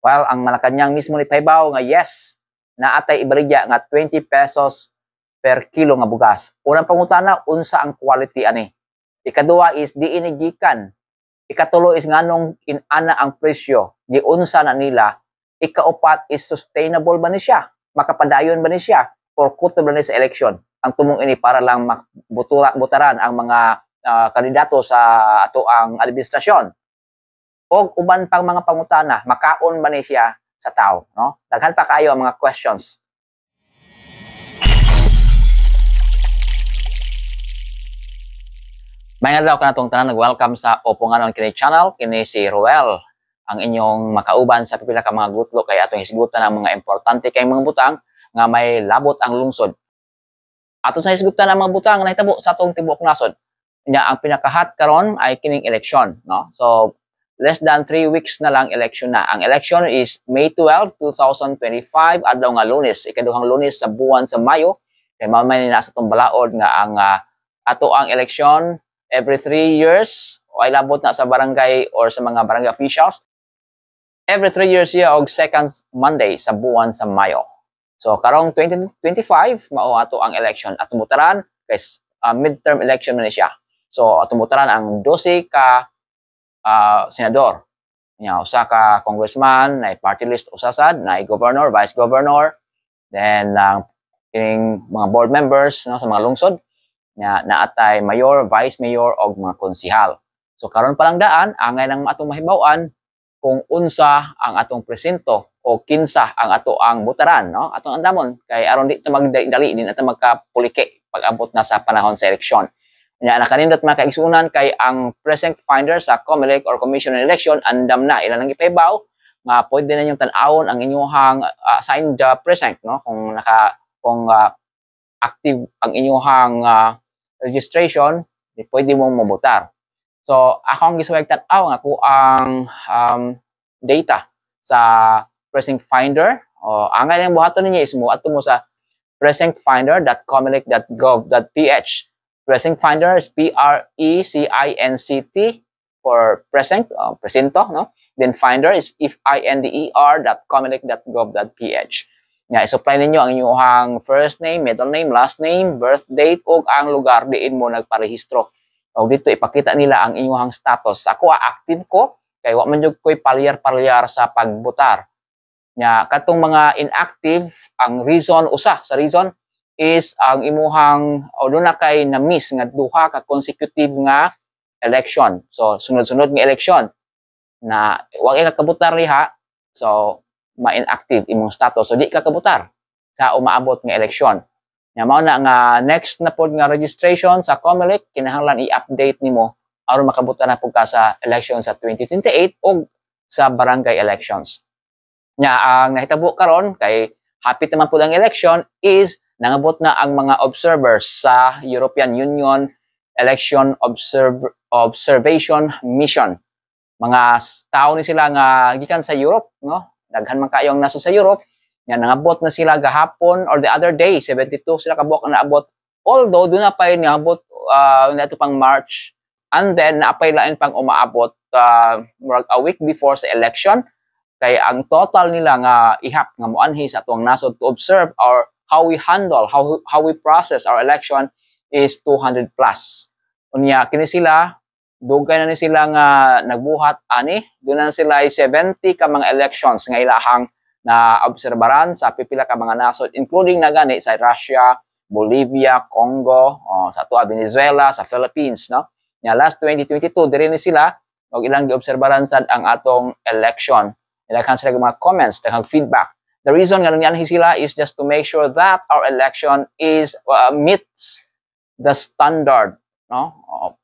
While ang Malacañang mismo ni pahibaw nga yes, naatay ibaligya nga 20 pesos per kilo nga bugas. Unang pangutana, unsa ang quality ani? Ikaduha is di inigikan. Ikatulo is nganong inana ang presyo. Giunsa na nila. Ikaupat is sustainable ba ni siya? Makapadayon ba ni siya? Or kuto ba ni sa election? Ang tumong ini para lang butaran ang mga kandidato sa ato ang administrasyon. O uban pang mga pangutana, makaon ba ni siya sa tao, no? Daghan pa kayo ang mga questions. May nga daw ka na itong tanan, nag-welcome sa Opunganon kini channel, kini si Roel, ang inyong makauban sa pipila ka mga gutlo kay atong hisgutan ang mga importante kay mga butang nga may labot ang lungsod. Aton sa hisgutan ang mga butang nahitabo sa atong tibuok nasod. Nya ang pinakahat karon ay kining eleksyon, no? So less than 3 weeks na lang election na. Ang election is May 12, 2025, adlaw nga Lunes, ikaduhang Lunes sa buwan sa Mayo. Kay mamay na sa itong balaod nga ang ato ang election every 3 years, o ay labot na sa barangay or sa mga barangay officials. Every 3 years siya og second Monday sa buwan sa Mayo. So karong 2025 mao ato ang election at tumutaran kay midterm election na siya. So tumutaran ang 12 ka senador. Nya usa ka congressman, na party list usasad, na governor, vice governor, then kining mga board members no sa mga lungsod. Nya naatay mayor, vice mayor og mga konsihal. So karon pa lang daan angay nang atong mahibaw-an kung unsa ang atong presinto o kinsa ang ato ang butaran, no? Atong andamon kay aron di ta magdali din at magkapulike pag abot na sa panahon sa eleksyon. Nya nakanindot mga kaigsunan kay ang precinct finder sa COMELEC or Commission on Election andam na ilang gipahibaw nga pwede na yung tan-awon ang inyong assigned precinct, no? Kung active ang inyong registration, di pwede mo mabutar. So ako ang gisuwag tan-aw nga ko ang data sa precinct finder. O angay lang buhaton ninyo is mo ato mo sa precinctfinder.comelec.gov.ph. Precinct finder is PRECINCT for precinct, presinto, no? Then finder is finder.comelec.gov.ph. Nga, isupply ninyo ang inyong first name, middle name, last name, birth date, o ang lugar diin mo nagparehistro. O dito, ipakita nila ang inyong status. Ako, active ko, kaya wa man jud ko'y palyar-palyar sa pagbutar. Nga, katong mga inactive, ang reason, usa sa reason, is ang imuhang o doon na kay na-miss nga duha ka consecutive nga election. So, sunod-sunod nga election na wag ka kabutar liha, so ma-inactive imong status. So, di ka kabutar sa umaabot nga election. Nga mao na nga next na pod nga registration sa COMELEC, kinahanglan i-update nimo aron makabutar na pud ka sa election sa 2028 o sa barangay elections. Nga ang nahitabo karon kay hapit naman pud ang election is nangabot na ang mga observers sa European Union Election Observation Mission. Mga tao ni sila nga gikan sa Europe, no? Daghan man kayong naso sa Europe. Nga nangabot na sila gahapon or the other day, 72 sila kabuok ang naabot. Although doon na pa yun naabot nato pang March, and then naapay lain pang umaabot a week before sa election. Kay ang total nila nga ihap nga moanhi sa atong nasod to observe or how we handle, how we process our election is 200 plus. Unya kini sila dugay na ni sila nga nagbuhat ani, doon na sila ay 70 ka mga elections nga ilahang na obserbaran sa pipila ka mga nasod, including na gani sa Russia, Bolivia, Congo, sa ato Venezuela, sa Philippines, no? Nya last 2022 diri ni sila og ilang giobserbaran sad ang atong election. Ilahang sila mga comments, daghang feedback. The reason nga nangyari sila is just to make sure that our election is meets the standard, no?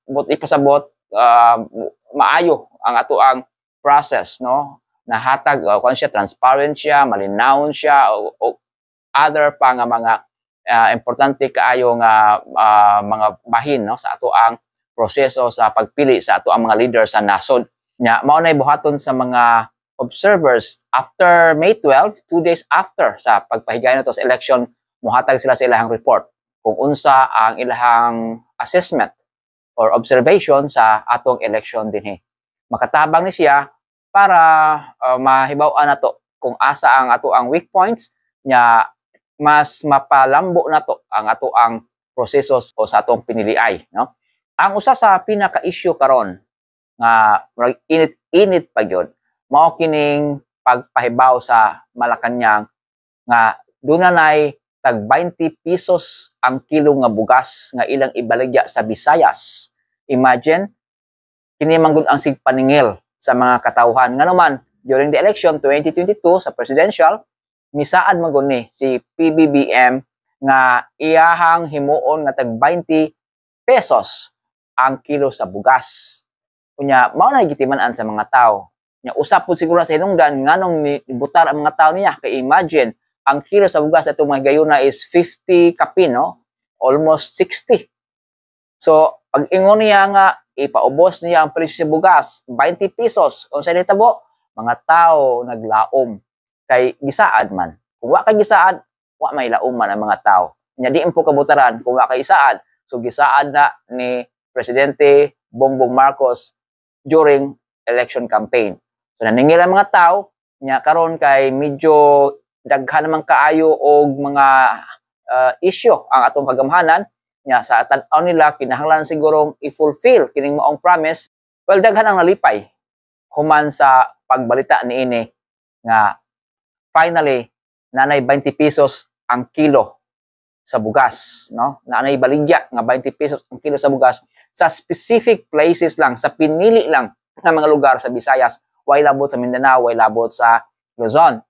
But ipasabot maayo ang ato ang process, no? Nahatag kung siya transparent siya, malinaw siya o other pa nga mga importante kaayo nga mga bahin, no, sa ato ang proseso sa pagpili sa ato ang mga leader sa nasod. Nya mao nay buhaton sa mga observers after May 12, 2 days after sa pagpahigayon nato sa election, muhatag sila sa ilahang report kung unsa ang ilahang assessment or observation sa atong election dinhi. Makatabang ni siya para mahibaw-an nato kung asa ang ato ang weak points nya mas mapalambo nato ang ato ang proseso o sa atong piniliay, no? Ang usa sa pinaka-issue karon nga init-init pa gyud mao kining pagpahibaw sa Malacañang nga dunay tag 20 pesos ang kilo nga bugas nga ilang ibaligya sa Visayas. Imagine kini man gud ang sigpaningil sa mga katawhan nga naman during the election 2022 sa presidential misaad man gud ni si PBBM nga iyahang himuon nga tag 20 pesos ang kilo sa bugas. Kunya mao na gitiman-an sa mga tao. Nya usap pud siguro sa hinungdan nganong butar ang mga tao niya kay imagine ang kilo sa bugas atong mga gayuna is 50 kapin, no? Almost 60. So pag ingon niya nga ipaubos niya ang presyo sa bugas 20 pesos unsa nitabo mga tao naglaom kay gisaad man. Kung wa kay gisaad wa may lauman ang mga tao. Nya di po kabutaran kung wa kay isaad. So gisaad na ni Presidente Bongbong Marcos during election campaign. So naningil ang mga tao nya karon kay medyo daghan naman kaayo og mga issue ang atong kagamhanan nya sa tan-aw nila kinahanglan sigurong i-fulfill kining maong promise. Well daghan ang nalipay human sa pagbalita niini nga finally nanay 20 pesos ang kilo sa bugas, no? Nanay baligya nga 20 pesos ang kilo sa bugas sa specific places lang, sa pinili lang na mga lugar sa Visayas, way labot sa Mindanao, way labot sa Luzon.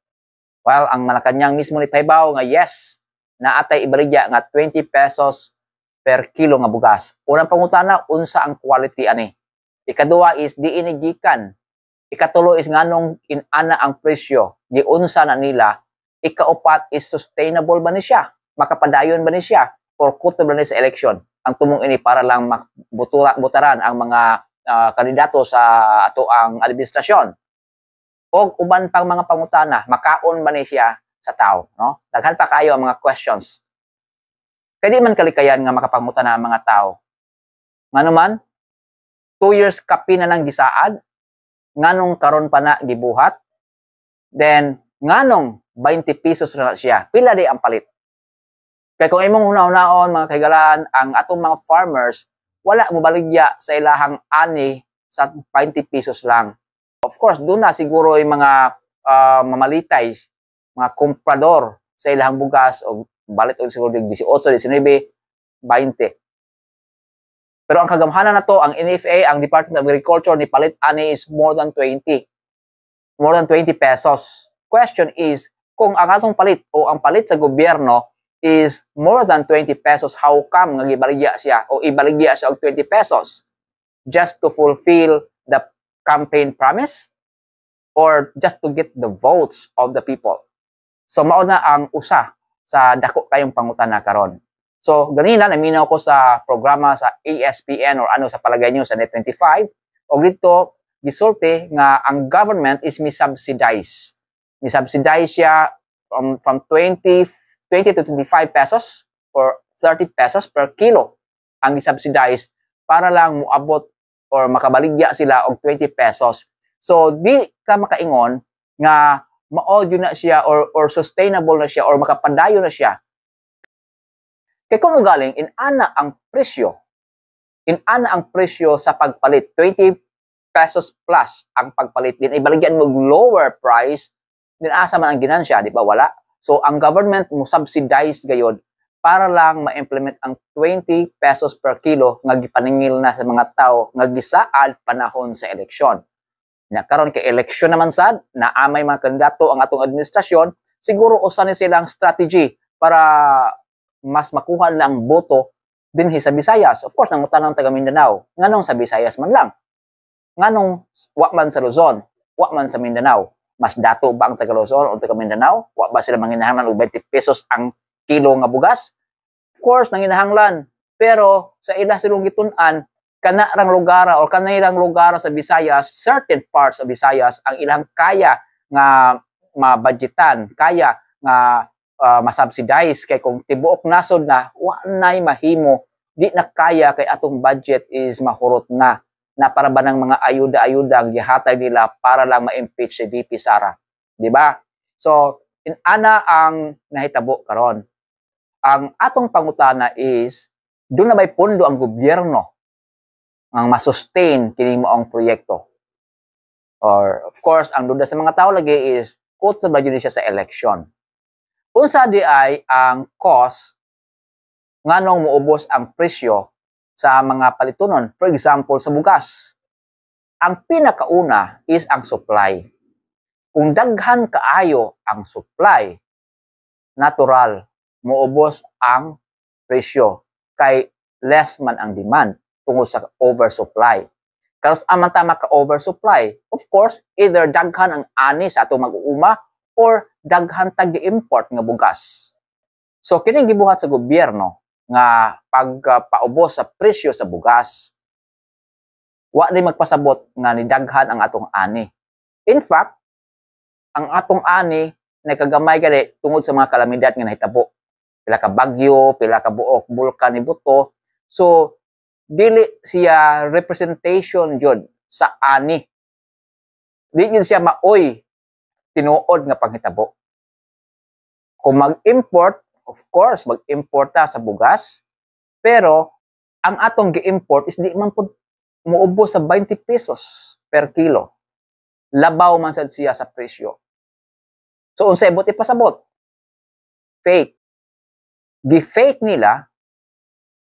Well, ang Malacañang mismo ni Paibaw nga yes, naatay ibaligya nga 20 pesos per kilo nga bugas. Unang pangutana, unsa ang quality ani? Ikaduha is di inigikan. Ikatulo is nganong inana ang presyo, giunsa na nila. Ikaupat is sustainable ba ni siya? Makapadayon ba ni siya? Or kuto ba ni sa election? Ang tumong ini para lang butaran ang mga kandidato sa ato ang administrasyon. O uban pang mga pangutana, makaon ba ni siya sa tao? No? Daghan pa kayo ang mga questions. Kaya di man kalikayan nga makapangutana ang mga tao. Ngano man, 2 years kapi na lang gisaad, nganong karon pa na gibuhat, then nganong 20 pesos na siya, pila di ang palit. Kaya kung imong una-unaon mga kaigalaan, ang atong mga farmers, wala mo baligya sa ilahang ani sa 20 pesos lang. Of course, doon na siguro yung mga mamalitay, mga komprador sa ilahang bugas, o balit o siguro 18, 19, 20. Pero ang kagamhanan na to, ang NFA, ang Department of Agriculture, ni palit ani is more than 20. More than 20 pesos. Question is, kung ang atong palit o ang palit sa gobyerno is more than 20 pesos, how come nga ibaligya siya o ibaligya siya og 20 pesos? Just to fulfill the campaign promise? Or just to get the votes of the people? So mao na ang usa sa dako kayong pangutana karon. So ganina naminaw ko sa programa sa ESPN or ano sa palagay niyo sa Net25 og dito gisulti nga ang government is misubsidize. Misubsidize siya from 20 to 25 pesos or 30 pesos per kilo ang isubsidize para lang muabot or makabaligya sila og 20 pesos. So di ka makaingon nga mao-audio na siya or sustainable na siya or makapadayo na siya. Kaya kung galing inana ang presyo sa pagpalit 20 pesos plus ang pagpalit din ibaligyan mo lower price din asa man ang ginansya, di ba wala? So, ang government mo subsidize gayod para lang ma-implement ang 20 pesos per kilo nga gipaningil na sa mga tao nga gisaad panahon sa eleksyon. Na karon kay eleksyon naman sad, naamay mga kandidato ang atong administrasyon, siguro usa ni silang strategy para mas makuha lang boto dinhi sa Visayas. Of course, nangutanang taga Mindanao, nganong sa Visayas man lang. Nganong wa man sa Luzon, wa man sa Mindanao. Mas dato ba ang taga Luzon o taga Mindanao? Wa ba sila manginahanglan og 20 pesos ang kilo nga bugas? Of course, nanginahanglan. Pero sa ila silong gitun-an, kana rang lugar o kanirang lugar sa Visayas, certain parts of Visayas ang ilang kaya nga mabudgetan, kaya nga masubsidize kay kung tibuok nasod na wa nay mahimo, di na kaya kay atong budget is mahurot na na para ba ng mga ayuda-ayuda ang gihatag nila para lang ma-impeach si VP Sara. Di ba? So, ana ang nahitabo karon. Ang atong pangutana is, doon na may pondo ang gobyerno ang masustain kini mo ang proyekto. Or, of course, ang duda sa mga tao lagi is, kung ba yun siya sa election. Unsa di ay ang cost nganong muubos ang presyo sa mga palitunon. For example, sa bugas. Ang pinakauna is ang supply. Kung daghan kaayo ang supply, natural, muubos ang presyo. Kay less man ang demand tungkol sa oversupply. Karos aman tama ka oversupply, of course, either daghan ang ani sa atong mag-uuma or daghan tag import nga bugas. So kining gibuhat sa gobyerno nga pagpaubos sa presyo sa bugas, wa di magpasabot nga ni daghan ang atong ani. In fact, ang atong ani nakagamay gani tungod sa mga kalamidad nga nahitabo. Pila ka bagyo, pila ka buok bulkan ni buto. So dili siya representation jud sa ani. Dili siya maoy tinuod nga panghitabo. Kung mag-import, of course, mag-import ta sa bugas, pero ang atong gi-import is di man pud muubos sa 20 pesos per kilo. Labaw man sad siya sa presyo. So unsay buti pasabot? Fake. Gi-fake nila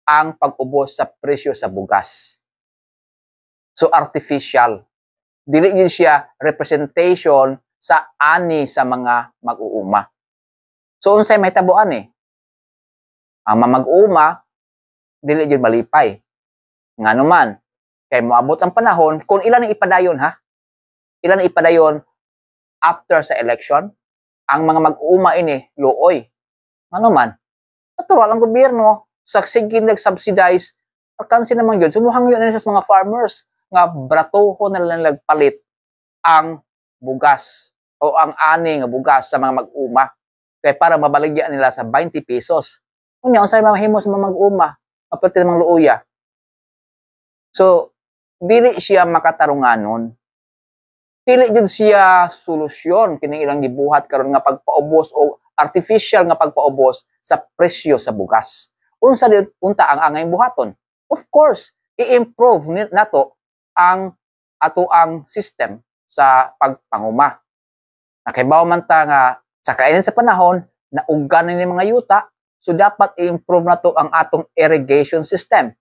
ang pag-ubos sa presyo sa bugas. So, artificial. Dili yun siya representation sa ani sa mga mag-uuma. So, unsay may tabuan eh. Ang mag-uuma, dili yun malipay. Nga naman, kay moabot ang panahon, kung ilan ang ipadayon ha? Ilan ang ipadayon after sa election? Ang mga mag-uuma ini, luoy. Nga naman, natural ang gobyerno, sige nag-subsidize, kansi naman yun, sumuhang yun sa mga farmers, nga bratoho na lang nagpalit ang bugas o ang ani nga bugas sa mga mag-uma. Kaya para mabaligyan nila sa 20 pesos. Kunya, unsay mamahimo sa mga mag-uma, aparte namang luuya. So, dili siya makatarunganon. Dili jud siya solusyon kining ilang gibuhat karon nga pagpaubos o artificial nga pagpaubos sa presyo sa bugas. Unsa unta ang angay buhaton? Of course, i-improve nato ang ato ang system sa pagpanguma. Nakaibaw man ta nga sa kainin sa panahon na ugan ni mga yuta, so dapat i-improve nato ang atong irrigation system.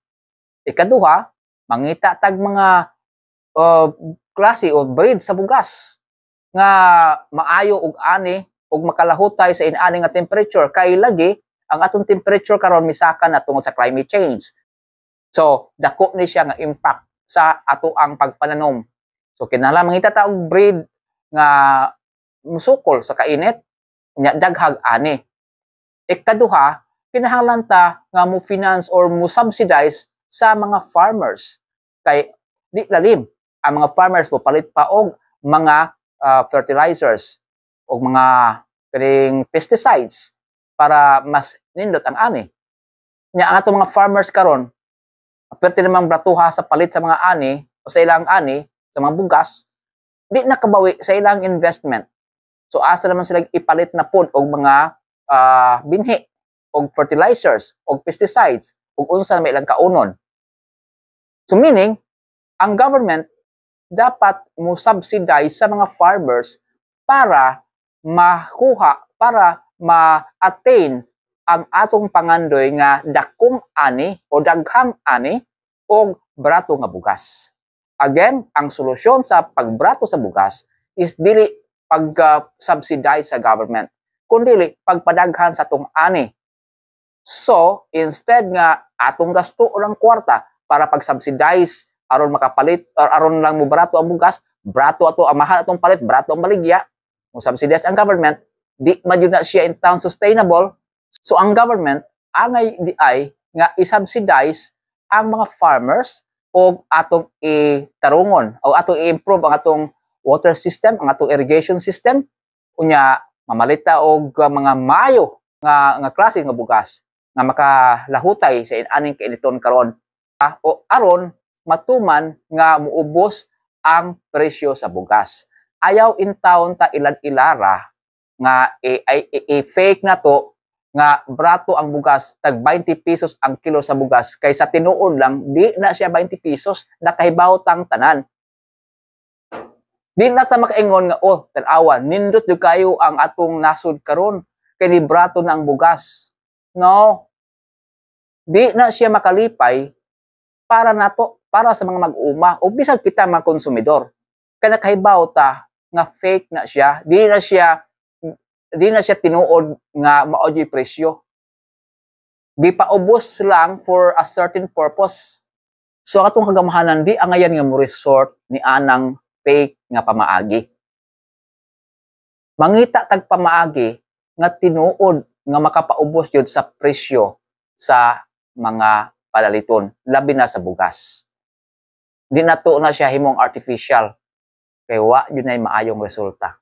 Ikaduha, mangita tag mga klase o breed sa bugas nga maayo og ani og makalahutay sa inani nga temperature kay lagi ang atong temperature karon misaka na tungod sa climate change. So, dako ni siya nga impact sa ato ang pagpananom. So, kinahanglan mangita ta og breed nga musukol sa kainit, nya daghag ani. Ikaduha, kinahanglan ta nga mo finance or mo subsidize sa mga farmers. Kay di lalim ang mga farmers mo palit pa og mga fertilizers o mga kaning pesticides para mas nindot ang ani. Nya ang atong mga farmers karon, aperte namang bratuha sa palit sa mga ani o sa ilang ani, sa mga bugas, di nakabawi sa ilang investment. So asa naman sila ipalit na pod og mga binhi, og fertilizers, og pesticides, og unsa may ilang kaunon. So meaning, ang government dapat mo subsidize sa mga farmers para makuha, para ma-attain ang atong pangandoy nga dakong ani o daghang ani o brato nga bugas. Again, ang solusyon sa pagbrato sa bugas is dili pag-subsidize sa government, kundi pagpadaghan sa atong ani. So, instead nga atong gasto o lang kwarta para pag-subsidize aron makapalit or aron lang mo brato ang bugas, brato ato ang mahal atong palit, brato ang baligya, mo subsidize ang government, di man yun na siya in town sustainable. So ang government angay di ay nga i-subsidize ang mga farmers o atong itarungon o atong i-improve ang atong water system, ang atong irrigation system, unya mamalita og mga maayo nga klase nga bugas nga makalahutay sa inaning kainiton karon o aron matuman nga muubos ang presyo sa bugas. Ayaw in town ta ilad-ilara nga fake na to nga brato ang bugas, tag 20 pesos ang kilo sa bugas, kaysa tinuod lang, di na siya 20 pesos, nakahibaw tang tanan. Di na ta makaingon nga, oh, tanawa, nindot yung kayo ang atong nasod karon kay ni brato na ang bugas. No. Di na siya makalipay para nato, para sa mga mag-uma, o bisag kita mga konsumidor. Kaya nakahibaw ta nga fake na siya, di na siya tinuod nga maodyo presyo. Di pa ubos lang for a certain purpose. So atong kagamahanan, di ang ngayon nga mo resort ni anang fake nga pamaagi. Mangita tag pamaagi nga tinuod nga makapaubos yun sa presyo sa mga palaliton, labi na sa bugas. Di na to na siya himong artificial, kay wa yun ay maayong resulta.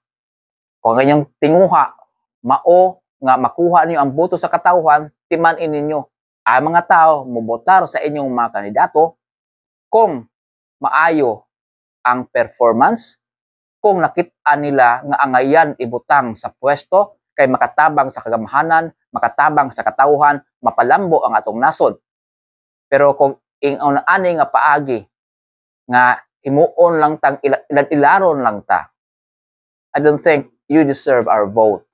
Kung ganyang tinguha, mao nga makuha niyo ang boto sa katawhan, timanin ninyo. Ang mga tao mubotar sa inyong mga kandidato kung maayo ang performance, kung nakita nila nga angayan ibutang sa pwesto, kay makatabang sa kagamahanan, makatabang sa katawhan, mapalambo ang atong nasod. Pero kung ani nga paagi, nga himuon lang tang ilaron lang ta, I don't think you deserve our vote.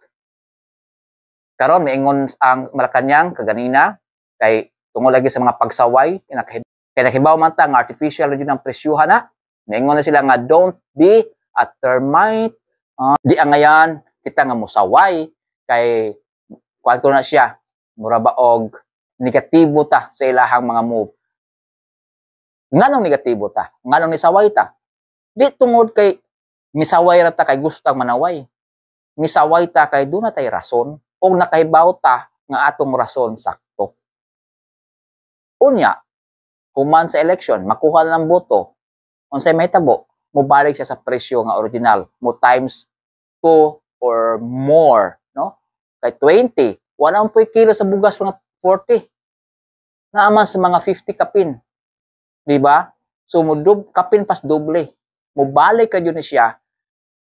Karon miingon ang Malacañang kaganina, kay tungod lagi sa mga pagsaway, kay nakibaw man ta nga artificial yun ang presyuhan na, miingon na sila nga don't be a termite, di angayan kita nga musaway, kay kuan ko na siya, mura ba og negatibo ta sa ilahang mga move. Nganong negatibo ta? Nganong nisaway ta? Di tungod kay misaway ra ta kay gustang manaway. Misaway ta kay doon na tay rason o nakahibaw ta nga atong rason sakto. Unya, human sa election, makuha ng boto, unsay mahitabo, mobalik siya sa presyo nga original, mo times 2 or more, no? Kay 20, wala po kilo sa bugas mga 40. Naaman sa mga 50 kapin. Di ba? So, kapin pas doble. Mobalik ka yun siya.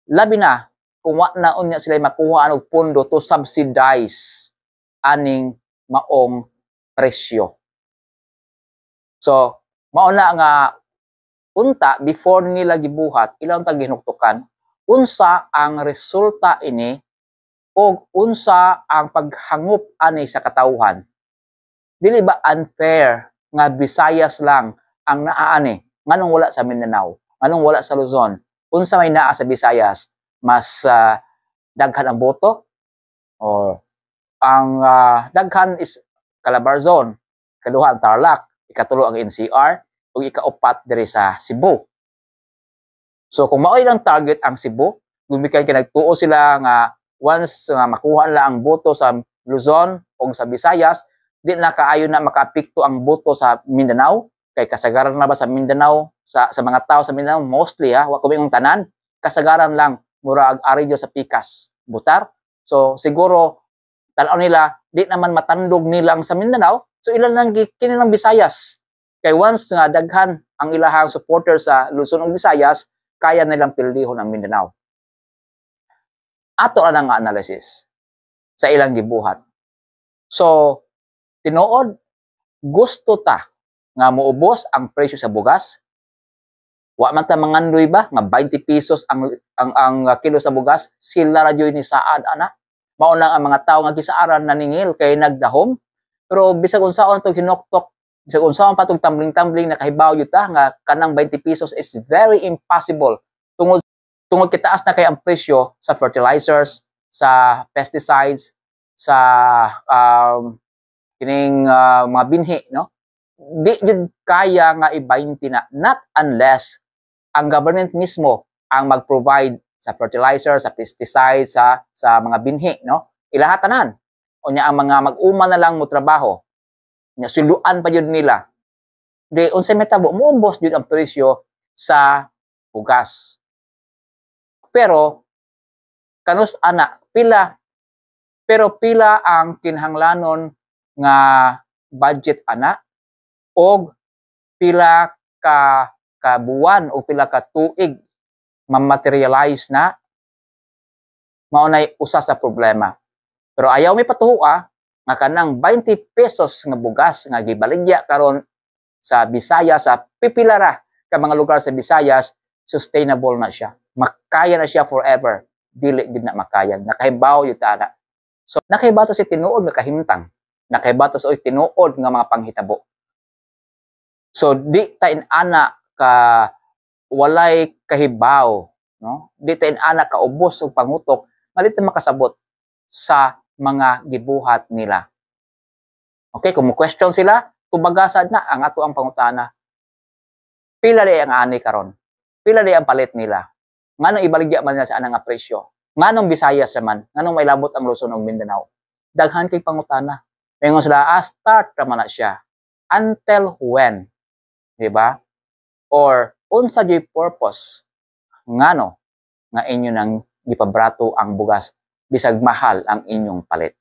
Labi na, kung na unya sila makuha og pondo to subsidize aning maong presyo. So, mauna nga unta before nila gibuhat ilang ta ginuktukan unsa ang resulta ini o unsa ang paghangup ani sa katawhan. Dili ba unfair nga Visayas lang ang naaani, nganong wala sa Mindanao, nganong wala sa Luzon, unsa may naa sa Visayas mas daghan ang boto, or ang daghan is Calabarzon, ikaduha ang Tarlac, ikatulo ang NCR, ug ikaupat diri sa Cebu. So kung maoy lang target ang Cebu, gumikan kay nagtuo sila nga once makuha nila ang boto sa Luzon o sa Visayas, di na kaayo na makaapekto ang boto sa Mindanao, kay kasagaran na ba sa Mindanao, sa mga tao sa Mindanao, mostly wa ko yung tanan, kasagaran lang, mura ag-aridyo sa pikas, butar. So siguro, tanaw nila, di naman matandog nilang sa Mindanao, so ilan lang kinilang Visayas. Kay once nga daghan ang ilahang supporter sa Luzon ug Visayas, kaya nilang pildihon ang Mindanao. Ato na nga analysis sa ilang gibuhat. So, tinuod, gusto ta nga moubos ang presyo sa bugas. Wa man ta mangandoy ba nga 20 pesos ang kilo sa bugas, sila ra joy ni saad ana. Mao lang ang mga tawo nga gisaaran naningil kay nagdahom. Pero bisag unsaon to hinoktok, bisag unsaon pa tong tumbling-tumbling nakahibaw yun ta nga kanang 20 pesos is very impossible. Tungod kitaas na kay ang presyo sa fertilizers, sa pesticides, sa kining mga binhi, no? Di jud kaya nga i-20 na, not unless ang government mismo ang mag-provide sa fertilizer, sa pesticides, sa mga binhi, no? Ilahatanan. O nya ang mga mag-uma na lang mo trabaho. Nya suluan pa jud nila. Di unsay metabo mo boss jud ang presyo sa bugas. Pero kanus ana pila ang kinahanglanon nga budget ana og pila ka buwan o pila ka tuig ma-materialize na maunay usa sa problema. Pero ayaw may patuwa nga kanang 20 pesos nga bugas nga gibaligya karon sa Visayas, sa pipilara ka mga lugar sa Visayas, sustainable na siya. Makaya na siya forever. Dili gid na makaya. Nakahibaw yung taana. So nakahibaw to si tinuod nga kahimtang. Nakahibaw to sa tinuod nga mga panghitabo. So di ta inana ka walay kahibaw, no? Di ta inana ka ubos og pangutok nga di ta makasabot sa mga gibuhat nila. Okay, kung mo question sila, tubagasan na ang ato ang pangutana. Pila di ang ani karon? Pila di ang palit nila? Nganong ibaligya man nila sa anang presyo? Nganong Visayas naman? Nganong may labot ang Luzon ug Mindanao? Daghan kay pangutana. Mingon sila, start naman na siya. Until when? Diba? Or, unsa di purpose? Ngano nga inyo nang gipabrato ang bugas bisag mahal ang inyong palit?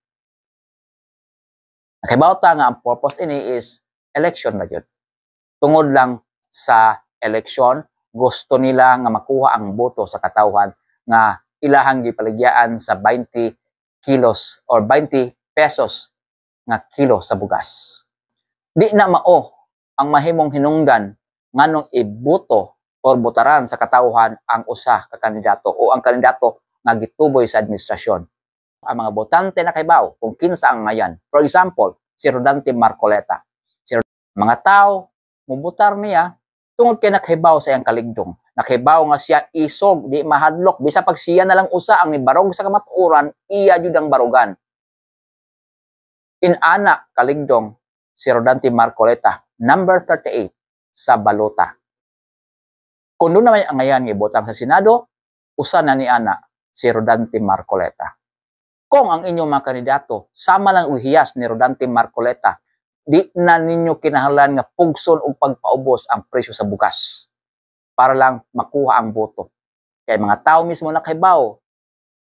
Nakibawta nga ang purpose ini is election na yun. Tungod lang sa election, gusto nila nga makuha ang boto sa katawhan nga ilahang gipaligyaan sa 20 kilos or 20 pesos nga kilo sa bugas. Di na mao ang mahimong hinungdan nganong iboto or botaran sa katawhan ang usa ka kandidato o ang kandidato nga gituboy sa administrasyon. Ang mga botante na kaybaw kung kinsa ang ngayan. For example, si Rodante Marcoleta. Mga tao, mubutar niya tungod kay nakahibaw sa iyang kaligdong. Nakahibaw nga siya isog, di mahadlok. Bisa pag siya na lang usa ang ibarog sa kamatuoran, iya jud ang barugan. Inana kaligdong si Rodante Marcoleta, number 38 sa balota. Kung doon naman ang ngayon ibotang sa Senado, usa na ni ana si Rodante Marcoleta. Kung ang inyong mga kandidato, sama lang uhiyas ni Rodante Marcoleta, di na ninyo kinahanglan nga pugson o pagpaubos ang presyo sa bugas para lang makuha ang boto. Kaya mga tao mismo nakahibaw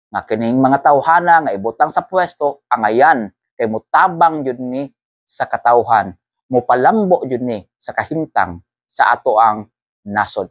nga kining mga tawhana nga ibutang sa pwesto, ang ayan kay mutabang yun ni sa katawhan, mupalambo yun ni sa kahimtang sa ato ang nasod.